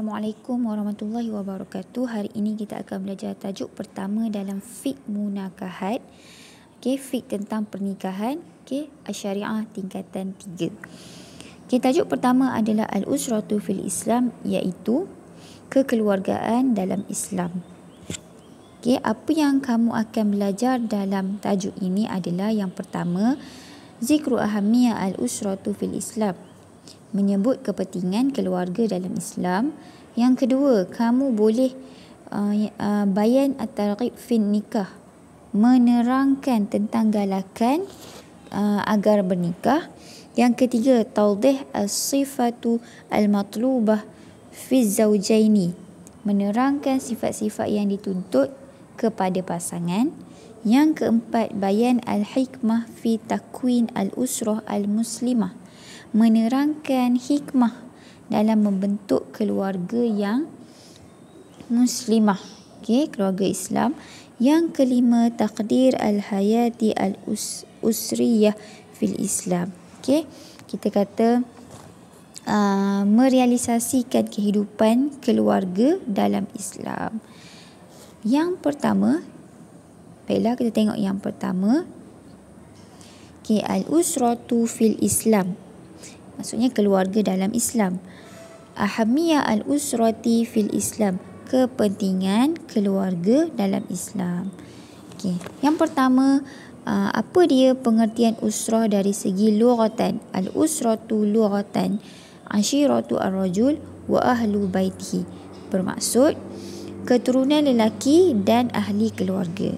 Assalamualaikum warahmatullahi wabarakatuh. Hari ini kita akan belajar tajuk pertama dalam fiqh munakahat. Fiqh tentang pernikahan. Asy-Syariah tingkatan 3. Tajuk pertama adalah al-usratu fil Islam, iaitu kekeluargaan dalam Islam. Apa yang kamu akan belajar dalam tajuk ini adalah yang pertama, zikru ahamiyah al-usratu fil Islam, menyebut kepentingan keluarga dalam Islam. Yang kedua, kamu boleh bayan at-targhib fin nikah, menerangkan tentang galakan agar bernikah. Yang ketiga, tawdih as-sifatu al-matlubah fi zawjaini, menerangkan sifat-sifat yang dituntut kepada pasangan. Yang keempat, bayan al-hikmah fi takwin al-usrah al-muslimah, menerangkan hikmah dalam membentuk keluarga yang muslimah, keluarga Islam. Yang kelima, takdir al-hayati al-usriyah fil Islam. Kita kata merealisasikan kehidupan keluarga dalam Islam. Yang pertama, baiklah kita tengok yang pertama. Al-usratu fil Islam, maksudnya keluarga dalam Islam. Ahamiyah al-usrati fil Islam, kepentingan keluarga dalam Islam. Yang pertama, apa dia pengertian usrah dari segi lughatan? Al-usratu lughatan ashiratu ar-rajul wa ahlu baitihi, bermaksud keturunan lelaki dan ahli keluarga.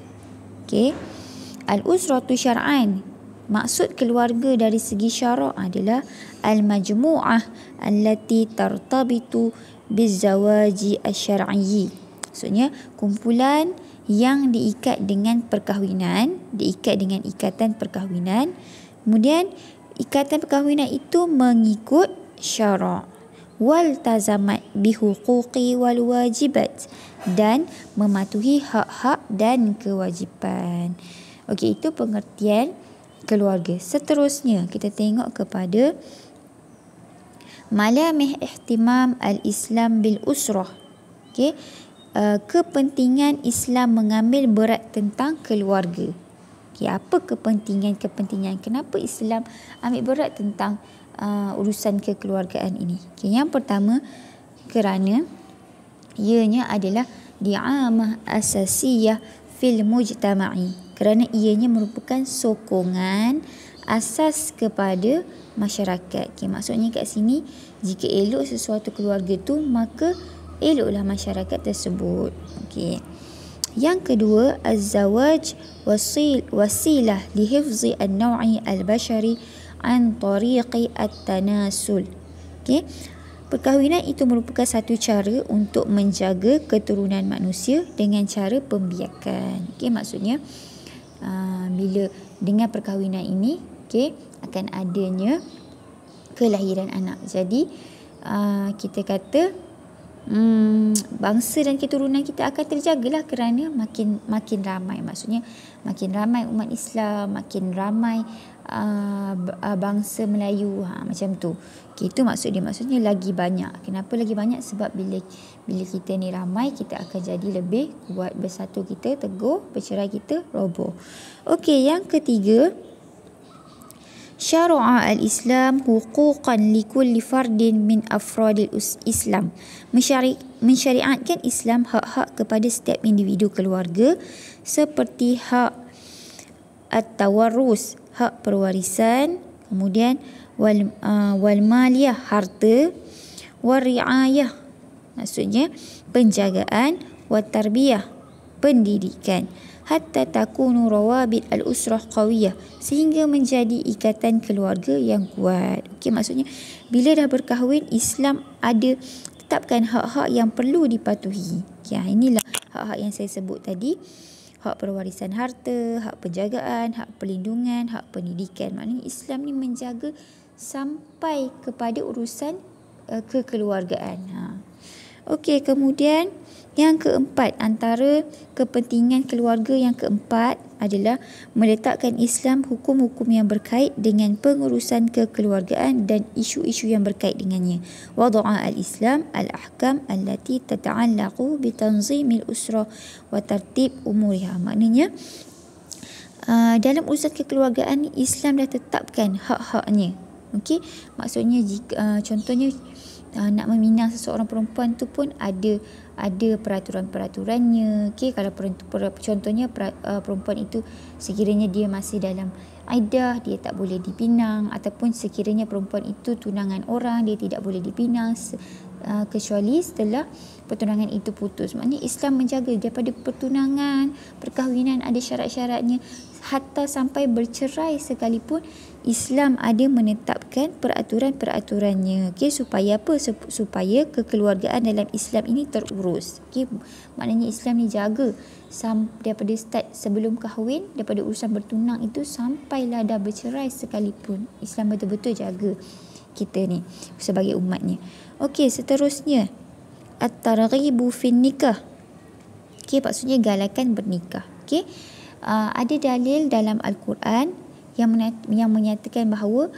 Al-usratu syar'an, maksud keluarga dari segi syarak adalah al-majmu'ah allati tartabitu bizawaji asy-syar'i, maksudnya kumpulan yang diikat dengan perkahwinan, diikat dengan ikatan perkahwinan. Kemudian ikatan perkahwinan itu mengikut syarak. Wal tazamat bihuquqi wal wajibat, dan mematuhi hak-hak dan kewajipan. Itu pengertian keluarga. Seterusnya kita tengok kepada malamih ihtimam al-Islam bil usrah. Kepentingan Islam mengambil berat tentang keluarga. Apa kepentingan? Kenapa Islam ambil berat tentang urusan kekeluargaan ini? Yang pertama, kerana ianya adalah di'amah asasiyah fil mujtama'i, kerana ianya merupakan sokongan asas kepada masyarakat. Maksudnya kat sini, jika elok sesuatu keluarga tu, maka eloklah masyarakat tersebut. Yang kedua, az-zawaj wasilah lihifzi an-naw'i al-bashari an tariqi at-tanasul. Perkahwinan itu merupakan satu cara untuk menjaga keturunan manusia dengan cara pembiakan. Maksudnya bila dengan perkahwinan ini akan adanya kelahiran anak. Jadi kita kata bangsa dan keturunan kita akan terjagalah, kerana makin ramai, maksudnya makin ramai umat Islam, makin ramai bangsa Melayu, macam tu. Itu maksudnya lagi banyak. Kenapa lagi banyak? Sebab bila kita ni ramai, kita akan jadi lebih kuat. Bersatu kita teguh, bercerai kita roboh. Yang ketiga, syara'a al-Islam huquqan likulli fardin min afradil Islam, mensyariatkan Islam hak-hak kepada setiap individu keluarga, seperti hak at-tawarrus, hak perwarisan, kemudian wal maliyah, harta, wal riayah, maksudnya penjagaan, wat tarbiyah, pendidikan, hatta takunu rawabit al-usrah qawiyah, sehingga menjadi ikatan keluarga yang kuat. Maksudnya bila dah berkahwin, Islam ada tetapkan hak-hak yang perlu dipatuhi. Inilah hak-hak yang saya sebut tadi. Hak perwarisan harta, hak penjagaan, hak perlindungan, hak pendidikan. Maknanya Islam ni menjaga sampai kepada urusan kekeluargaan. Kemudian Yang keempat, antara kepentingan keluarga yang keempat adalah meletakkan Islam hukum-hukum yang berkait dengan pengurusan kekeluargaan dan isu-isu yang berkait dengannya. Wada'a al-Islam al-ahkam allati tata'allaqu bitanzimil usra wa tartib umuriha. Maknanya dalam urusan kekeluargaan Islam dah tetapkan hak-haknya. Okey, maksudnya jika contohnya nak meminang seseorang perempuan tu pun ada peraturan-peraturannya. Okey, kalau contohnya perempuan itu sekiranya dia masih dalam iddah, dia tak boleh dipinang, ataupun sekiranya perempuan itu tunangan orang, dia tidak boleh dipinang kecuali setelah pertunangan itu putus. Maknanya Islam menjaga daripada pertunangan, perkahwinan ada syarat-syaratnya, hatta sampai bercerai sekalipun Islam ada menetapkan peraturan-peraturannya. Okey, supaya apa? Supaya kekeluargaan dalam Islam ini terurus. Okey, maknanya Islam ni jaga daripada start sebelum kahwin, daripada urusan bertunang itu sampailah dah bercerai sekalipun. Islam betul-betul jaga kita ni sebagai umatnya. Okey, seterusnya at-targhibu fin nikah. Okey, maksudnya galakan bernikah. Okey, ada dalil dalam Al-Quran yang menyatakan bahawa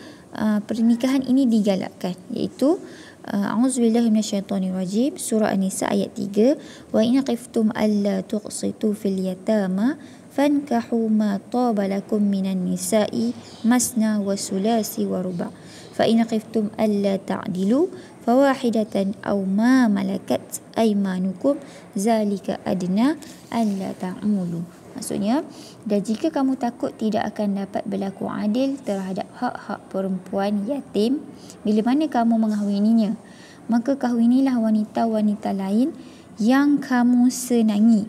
pernikahan ini digalakkan, iaitu A'udzubillahi minasyaitonirrajim, surah An-Nisa ayat 3, wa in khiftum alla tuqsitu fil yatama fankahu ma taba lakum minan nisa'i masna wa sulasi wa ruba' fa in khiftum alla ta'dilu fawahidatan aw ma malakat aymanukum zalika adna alla ta'mulu. Maksudnya, dan jika kamu takut tidak akan dapat berlaku adil terhadap hak-hak perempuan yatim bila mana kamu mengahwininya, maka kahwinilah wanita-wanita lain yang kamu senangi.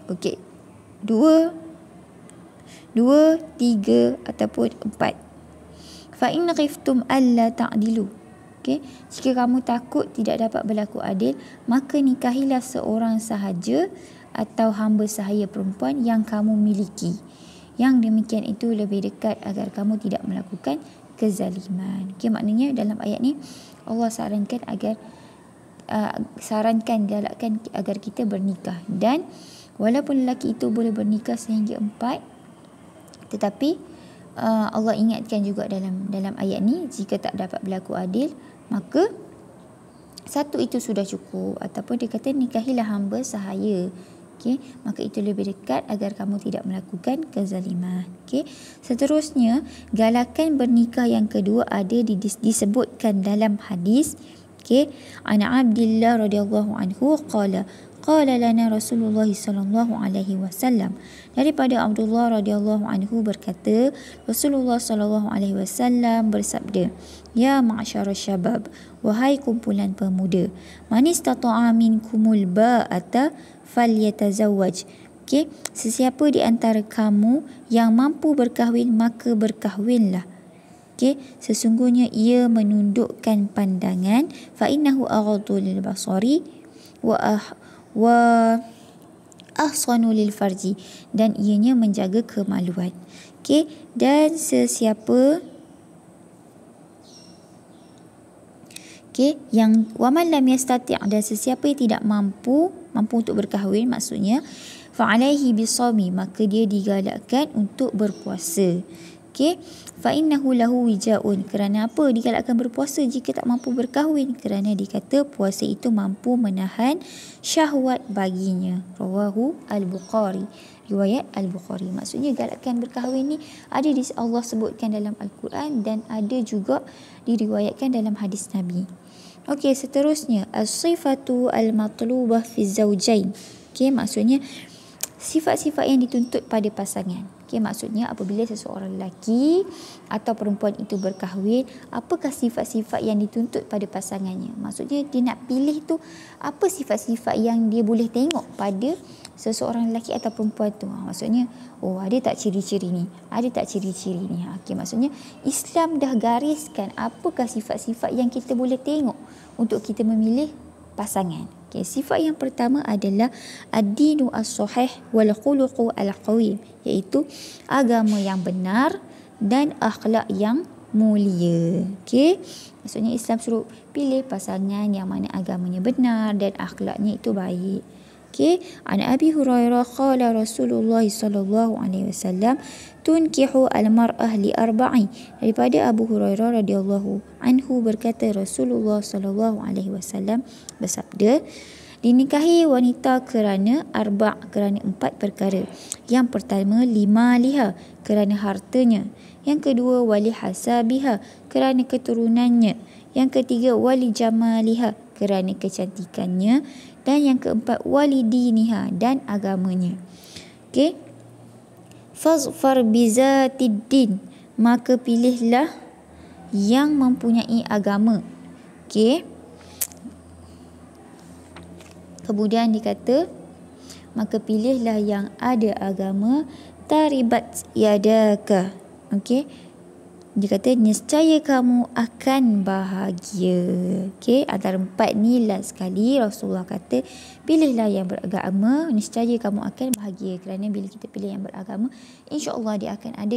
Okey, 2, 3 ataupun 4. Fa in khiftum alla ta'dilu. Okey, jika kamu takut tidak dapat berlaku adil, maka nikahilah seorang sahaja atau hamba sahaya perempuan yang kamu miliki. Yang demikian itu lebih dekat agar kamu tidak melakukan kezaliman. Okey, maknanya dalam ayat ni Allah sarankan galakkan agar kita bernikah, dan walaupun lelaki itu boleh bernikah sehingga 4, tetapi Allah ingatkan juga dalam ayat ni, jika tak dapat berlaku adil, maka 1 itu sudah cukup, ataupun dia kata nikahilah hamba sahaya. Okey, maka itu lebih dekat agar kamu tidak melakukan kezaliman. Okey, seterusnya galakan bernikah yang kedua ada disebutkan dalam hadis. Okey, ana Abdillah radhiyallahu anhu qala lana Rasulullah sallallahu alaihi wasallam. Daripada Abdullah radhiyallahu anhu berkata, Rasulullah sallallahu alaihi wasallam bersabda, ya ma'syara syabab, wahai kumpulan pemuda, man istata'a minkumul ba'ata falyatazawwaj. Okey, sesiapa di antara kamu yang mampu berkahwin, maka berkahwinlah. Okey, sesungguhnya ia menundukkan pandangan, fa innahu aghaddu lil basari wa ahsanu lil farji, dan ianya menjaga kemaluan. Okey, dan sesiapa yang waman lam yastati', dan sesiapa yang tidak mampu untuk berkahwin, maksudnya fa'alaihi bisawmi, maka dia digalakkan untuk berpuasa. Okey, fa innahu lahu wijaun, kerana apa digalakkan berpuasa jika tak mampu berkahwin? Kerana dikata puasa itu mampu menahan syahwat baginya. Rawahu al-Bukhari, riwayat al-Bukhari. Maksudnya galakkan berkahwin ni ada Allah sebutkan dalam Al-Quran dan ada juga diriwayatkan dalam hadis Nabi. Okey, seterusnya as-sifatu al-matlubah fi zawjain. Okey, maksudnya sifat-sifat yang dituntut pada pasangan. Okey, maksudnya apabila seseorang lelaki atau perempuan itu berkahwin, apakah sifat-sifat yang dituntut pada pasangannya? Maksudnya dia nak pilih tu apa sifat-sifat yang dia boleh tengok pada seseorang lelaki atau perempuan tu. Maksudnya, ada tak ciri-ciri ni? Ada tak ciri-ciri ni? Okey, maksudnya Islam dah gariskan apakah sifat-sifat yang kita boleh tengok untuk kita memilih pasangan. Okay, sifat yang pertama adalah ad-dinu as-sahih wal khuluqu al-qawim, iaitu agama yang benar dan akhlak yang mulia. Okey, maksudnya Islam suruh pilih pasangan yang mana agamanya benar dan akhlaknya itu baik. Okey, an Abi Hurairah qala Rasulullah sallallahu alaihi wasallam tunkihu al-mar'ah li arba'i. Daripada Abu Hurairah radhiyallahu anhu berkata Rasulullah sallallahu alaihi wasallam bersabda, dinikahi wanita kerana kerana 4 perkara. Yang pertama, lima liha, kerana hartanya. Yang kedua, wali hasabiha, kerana keturunannya. Yang ketiga, wali jamaliha, kerana kecantikannya. Dan yang keempat, wali diniha, dan agamanya. Okey. Fazfar bizatiddin, maka pilihlah yang mempunyai agama. Okey. Kemudian dikata, maka pilihlah yang ada agama, taribat yadaka. Okey. Dia kata niscaya kamu akan bahagia. Okey, antara 4 ni last sekali Rasulullah kata pilihlah yang beragama, niscaya kamu akan bahagia. Kerana bila kita pilih yang beragama, insya-Allah dia akan ada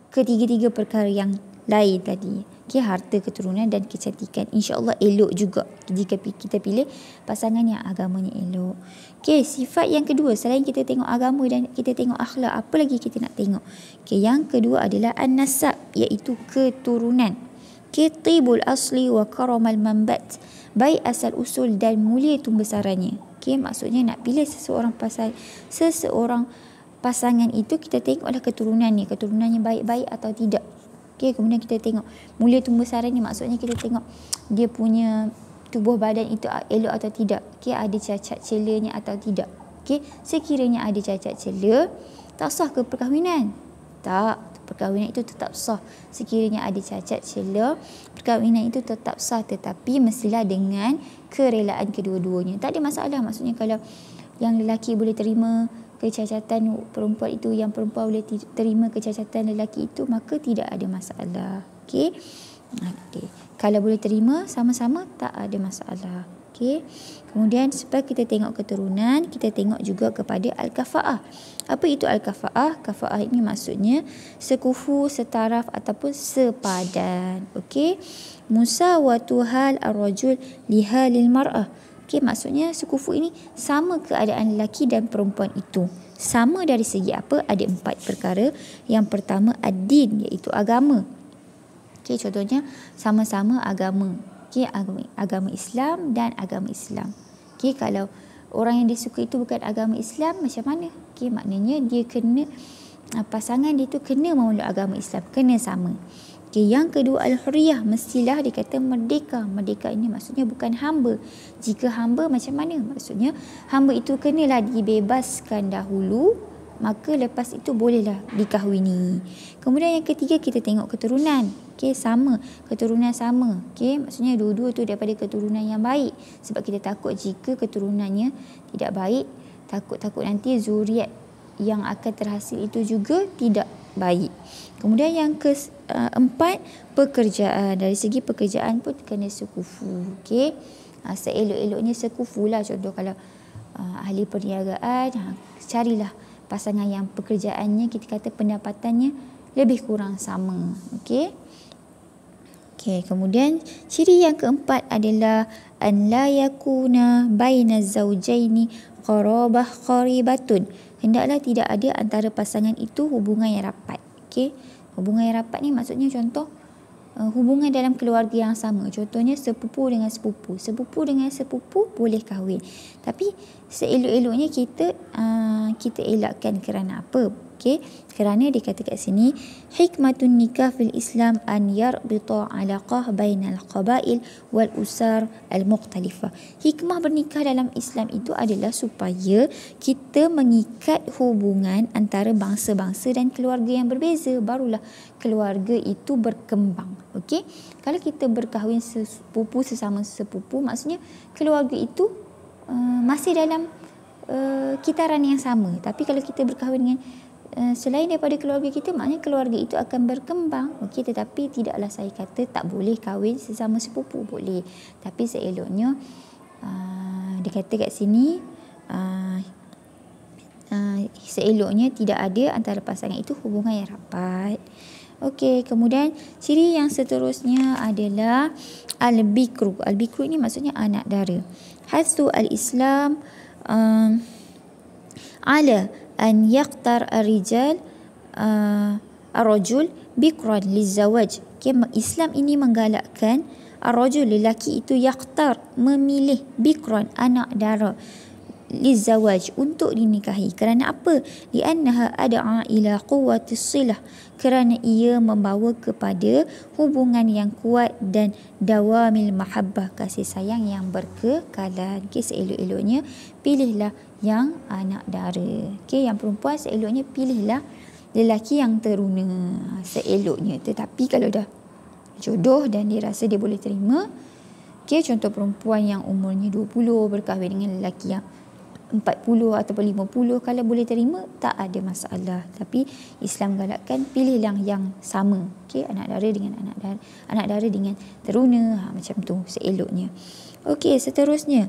ketiga-tiga perkara yang lain tadi. Okey, harta, keturunan dan kecantikan. Insya-Allah elok juga jika kita pilih pasangan yang agamanya elok. Okey, sifat yang kedua, selain kita tengok agama dan kita tengok akhlak, apa lagi kita nak tengok? Okey, yang kedua adalah an-nasab, iaitu keturunan. Okey, tibul asli wa karamal manbat, baik asal usul dan mulia tumbesarannya. Okey, maksudnya nak pilih seseorang pasangan itu kita tengoklah keturunannya, keturunannya baik-baik atau tidak. Okey, kemudian kita tengok mulia tumbesarannya, maksudnya kita tengok dia punya tubuh badan itu elok atau tidak. Okey, ada cacat celanya atau tidak. Okey, sekiranya ada cacat cela, tak sah ke perkahwinan? Tak, perkahwinan itu tetap sah. Sekiranya ada cacat cela, perkahwinan itu tetap sah, tetapi mestilah dengan kerelaan kedua-duanya. Tak ada masalah, maksudnya kalau yang lelaki boleh terima kecacatan perempuan itu, yang perempuan boleh terima kecacatan lelaki itu, maka tidak ada masalah. Okey. Okey. Kalau boleh terima sama-sama, tak ada masalah. Okey. Kemudian supaya kita tengok keturunan, kita tengok juga kepada al-kafa'ah. Apa itu al-kafa'ah? Kafa'ah ini maksudnya sekufu, setaraf ataupun sepadan. Okey. Musawatu hal ar-rajul li halil mar'ah. Okey, maksudnya sekufu ini sama keadaan lelaki dan perempuan itu. Sama dari segi apa? Ada 4 perkara. Yang pertama, ad-din, iaitu agama. Okey, contohnya sama-sama agama. Okey, agama Islam dan agama Islam. Okey, kalau orang yang dia suka itu bukan agama Islam, macam mana? Okey, maknanya dia kena, pasangan dia tu kena memeluk agama Islam, kena sama. Okay, yang kedua al-huriyah, mestilah dikata merdeka. Merdeka ini maksudnya bukan hamba. Jika hamba macam mana? Maksudnya hamba itu kenalah dibebaskan dahulu, maka lepas itu bolehlah dikahwini. Kemudian yang ketiga kita tengok keturunan. Okey, sama, keturunan sama. Okey, maksudnya dua-dua tu daripada keturunan yang baik. Sebab kita takut jika keturunannya tidak baik, takut nanti zuriat yang akan terhasil itu juga tidak baik. Kemudian yang keempat, pekerjaan. Dari segi pekerjaan pun kena sekufu. Okey, seelok-eloknya sekufu lah. Contoh kalau ahli perniagaan, carilah pasangan yang pekerjaannya, kita kata pendapatannya lebih kurang sama. Okey. Okey, kemudian ciri yang keempat adalah an la yakuna bainaz zawjaini qarabah qaribatun. Hendaklah tidak ada antara pasangan itu hubungan yang rapat. Okey, hubungan yang rapat ni maksudnya contoh hubungan dalam keluarga yang sama. Contohnya sepupu dengan sepupu. Sepupu dengan sepupu boleh kahwin. Tapi seelok-eloknya kita elakkan kerana apa? Okey, kerana dikata kat sini hikmatun nikah fil Islam an yarbita alaqah bainal qabail wal usar al mukhtalifah. Hikmah bernikah dalam Islam itu adalah supaya kita mengikat hubungan antara bangsa-bangsa dan keluarga yang berbeza, barulah keluarga itu berkembang. Okey, kalau kita berkahwin sepupu sesama sepupu, maksudnya keluarga itu masih dalam kitaran yang sama. Tapi kalau kita berkahwin dengan selain daripada keluarga kita, maknanya keluarga itu akan berkembang. Okey, tetapi tidaklah saya kata tak boleh kahwin sesama sepupu, boleh. Tapi seeloknya dikata kat sini seeloknya tidak ada antara pasangan itu hubungan yang rapat. Okey, kemudian ciri yang seterusnya adalah al-bikru. Al-bikru ini maksudnya anak dara. Hasu al-Islam ala an yaqtar ar-rijal ar-rajul bikran lizawaj. Islam ini menggalakkan ar-rajul, lelaki itu, yaqtar, memilih, bikran, anak dara, lizawaj, untuk dinikahi. Kerana apa? Li'annaha ad'a ila quwwatis silah, kerana ia membawa kepada hubungan yang kuat dan dawamil mahabbah, kasih sayang yang berkekalan. Seelok-eloknya pilihlah yang anak dara. Yang perempuan seeloknya pilihlah lelaki yang teruna seeloknya. Tetapi kalau dah jodoh dan dia rasa dia boleh terima, contoh perempuan yang umurnya 20 berkahwin dengan lelaki yang 40 ataupun 50, kalau boleh terima tak ada masalah. Tapi Islam galakkan pilihlah yang sama. Anak dara dengan anak dara dengan teruna, macam tu seeloknya. Seterusnya,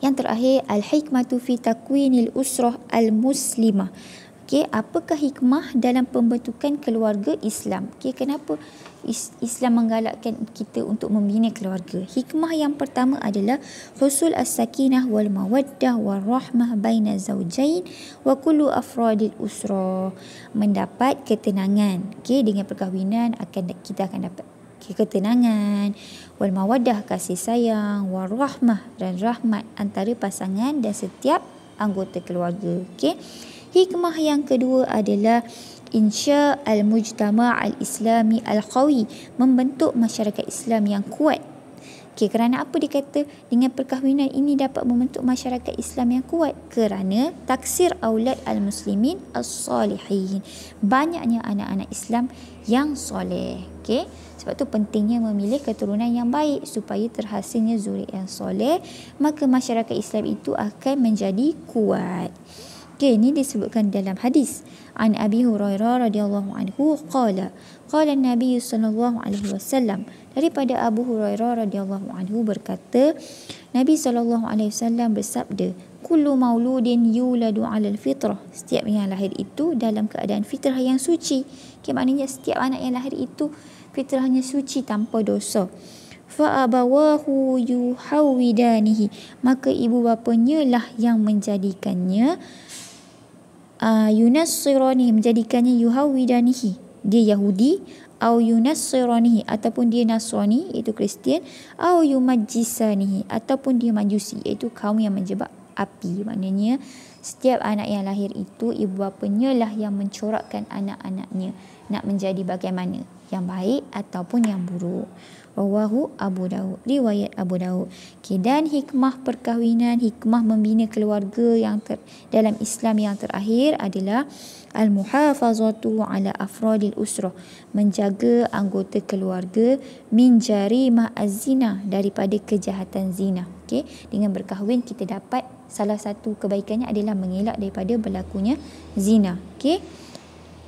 yang terakhir, al-hikmatu fi takwinil usrah al-muslimah. Apakah hikmah dalam pembentukan keluarga Islam? Kenapa Islam menggalakkan kita untuk membina keluarga? Hikmah yang pertama adalah husul as-sakinah wal mawaddah wal rahmah baina zawjain wa kullu afradil usrah. Mendapat ketenangan. Dengan perkahwinan kita akan dapat ketenangan, wal mawaddah, kasih sayang, wal rahmah, dan rahmat antara pasangan dan setiap anggota keluarga. Hikmah yang kedua adalah insya al-mujtama' al-islami al-qawi, membentuk masyarakat Islam yang kuat. Kerana apa dikata dengan perkahwinan ini dapat membentuk masyarakat Islam yang kuat? Kerana taksir aulad al-muslimin as-salihin, banyaknya anak-anak Islam yang soleh. Sebab tu pentingnya memilih keturunan yang baik supaya terhasilnya zuriat yang soleh, maka masyarakat Islam itu akan menjadi kuat. Ini disebutkan dalam hadis an Abi Hurairah radhiyallahu anhu qala Nabi sallallahu alaihi wasallam, daripada Abu Hurairah radhiyallahu anhu berkata, Nabi sallallahu alaihi wasallam bersabda, kullu mauludin yuladu 'alal fitrah, setiap yang lahir itu dalam keadaan fitrah yang suci. Maknanya setiap anak yang lahir itu fitrahnya suci tanpa dosa. Fa abawahu yuhawidanihi, maka ibu bapanya lah yang menjadikannya yunassiranihi, menjadikannya yuhawidanihi, dia Yahudi, au yunassiranihi, ataupun dia Nasrani, iaitu Kristian, au yumajjisanihi, ataupun dia Majusi, iaitu kaum yang menjebak api. Maknanya setiap anak yang lahir itu ibu bapanya lah yang mencorakkan anak-anaknya nak menjadi bagaimana, yang baik ataupun yang buruk. Rawahu Abu Daud, riwayat Abu Daud. Dan hikmah perkahwinan, hikmah membina keluarga yang dalam Islam yang terakhir adalah al-muhafazatu ala afradil usrah, menjaga anggota keluarga min jarimah az-zina, daripada kejahatan zina. Dengan berkahwin kita dapat salah satu kebaikannya adalah mengelak daripada berlakunya zina.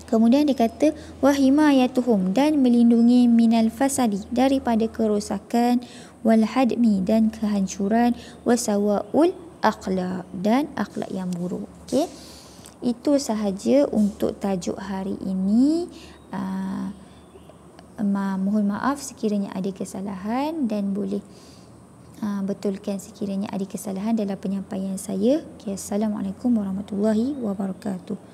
Kemudian dia kata wahimayatuhum, dan melindungi minal fasadi, daripada kerosakan, wal hadmi, dan kehancuran, wasawaul akhlak, dan akhlak yang buruk. Itu sahaja untuk tajuk hari ini. Mohon maaf sekiranya ada kesalahan, dan boleh betulkan sekiranya ada kesalahan dalam penyampaian saya. Assalamualaikum warahmatullahi wabarakatuh.